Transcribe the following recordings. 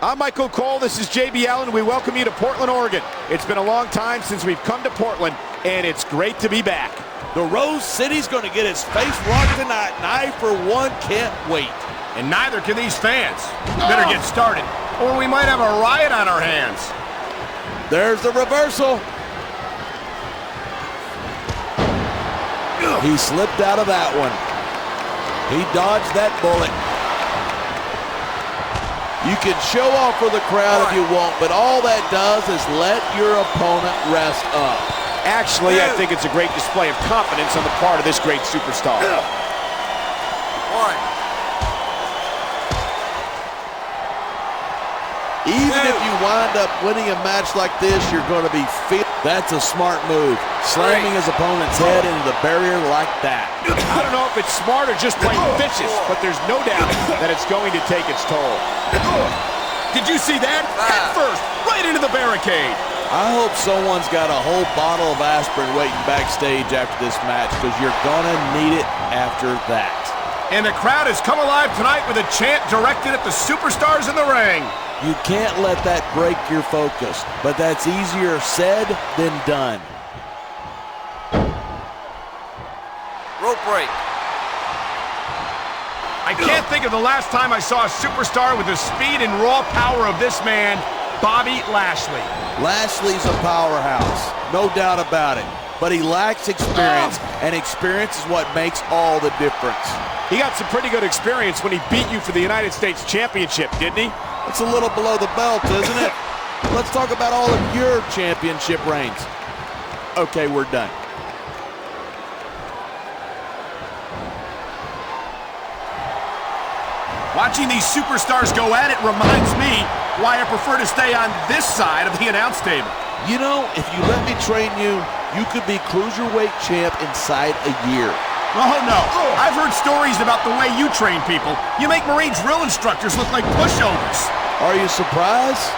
I'm Michael Cole, this is JB Allen. We welcome you to Portland, Oregon. It's been a long time since we've come to Portland, and it's great to be back. The Rose City's going to get its face rocked tonight, and I, for one, can't wait. And neither can these fans. Better get started, or we might have a riot on our hands. There's the reversal. He slipped out of that one. He dodged that bullet. You can show off for the crowd if you want, but all that does is let your opponent rest up. Actually, I think it's a great display of confidence on the part of this great superstar. Even if you wind up winning a match like this, you're going to be That's a smart move. Slamming his opponent's head into the barrier like that. I don't know if it's smart or just plain vicious, but there's no doubt that it's going to take its toll. Did you see that? Head first, right into the barricade. I hope someone's got a whole bottle of aspirin waiting backstage after this match, because you're going to need it after that. And the crowd has come alive tonight with a chant directed at the superstars in the ring. You can't let that break your focus, but that's easier said than done. Rope break. I can't think of the last time I saw a superstar with the speed and raw power of this man, Bobby Lashley. Lashley's a powerhouse, no doubt about it, but he lacks experience, and experience is what makes all the difference. He got some pretty good experience when he beat you for the United States Championship, didn't he? It's a little below the belt, isn't it? Let's talk about all of your championship reigns. Okay, we're done. Watching these superstars go at it reminds me why I prefer to stay on this side of the announce table. You know, if you let me train you, you could be cruiserweight champ inside a year. Oh, no. I've heard stories about the way you train people. You make Marine drill instructors look like pushovers. Are you surprised?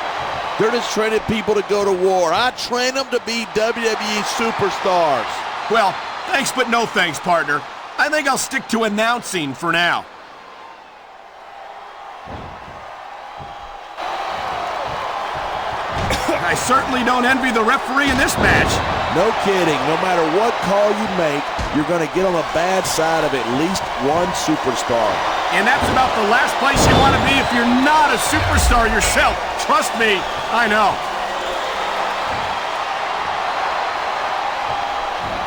They're just training people to go to war. I train them to be WWE superstars. Well, thanks but no thanks, partner. I think I'll stick to announcing for now. I certainly don't envy the referee in this match. No kidding. No matter what call you make, you're going to get on the bad side of at least one superstar. And that's about the last place you want to be if you're not a superstar yourself. Trust me, I know.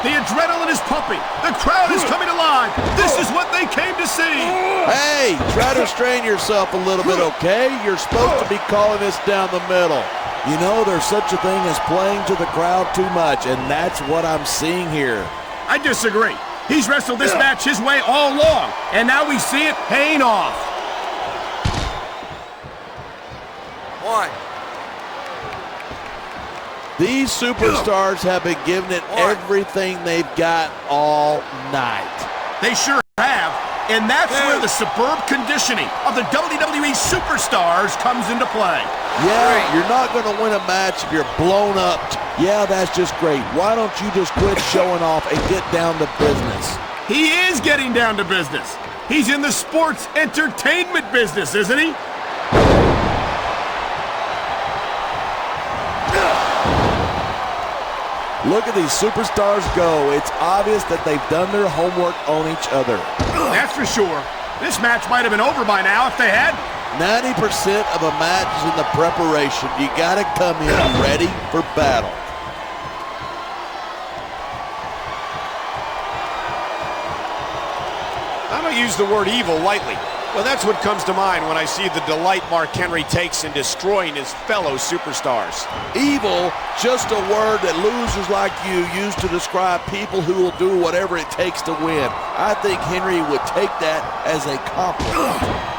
The adrenaline is pumping. The crowd is coming alive. This is what they came to see. Hey, try to restrain yourself a little bit, okay? You're supposed to be calling this down the middle. You know, there's such a thing as playing to the crowd too much, and that's what I'm seeing here. I disagree. He's wrestled this match his way all along, and now we see it paying off. One. These superstars have been giving it everything they've got all night. They sure have, and that's where the superb conditioning of the WWE superstars comes into play. Yeah, you're not going to win a match if you're blown up. Yeah, that's just great. Why don't you just quit showing off and get down to business? He is getting down to business. He's in the sports entertainment business, isn't he? Look at these superstars go. It's obvious that they've done their homework on each other. That's for sure. This match might have been over by now if they had. 90% of a match is in the preparation. You got to come in ready for battle. I don't use the word evil lightly. Well, that's what comes to mind when I see the delight Mark Henry takes in destroying his fellow superstars. Evil, just a word that losers like you use to describe people who will do whatever it takes to win. I think Henry would take that as a compliment.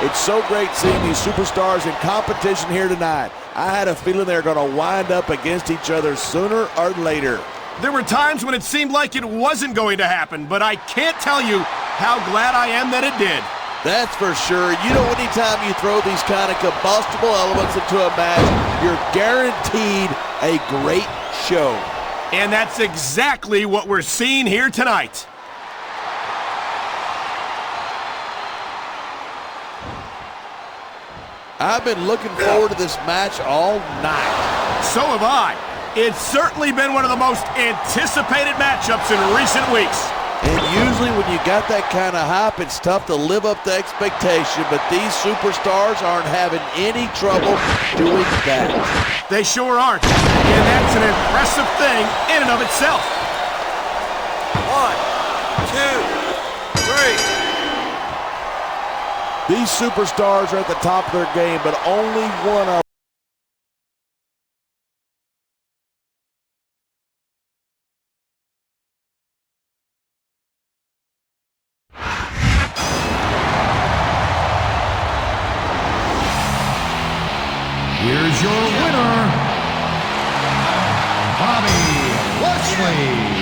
It's so great seeing these superstars in competition here tonight. I had a feeling they were going to wind up against each other sooner or later. There were times when it seemed like it wasn't going to happen, but I can't tell you how glad I am that it did. That's for sure. You know, anytime you throw these kind of combustible elements into a match, you're guaranteed a great show. And that's exactly what we're seeing here tonight. I've been looking forward to this match all night. So have I. It's certainly been one of the most anticipated matchups in recent weeks. And usually when you got that kind of hype, it's tough to live up to expectation, but these superstars aren't having any trouble doing that. They sure aren't. And that's an impressive thing in and of itself. 1, 2, 3. These superstars are at the top of their game, but only one of Here's your winner, Bobby Lashley.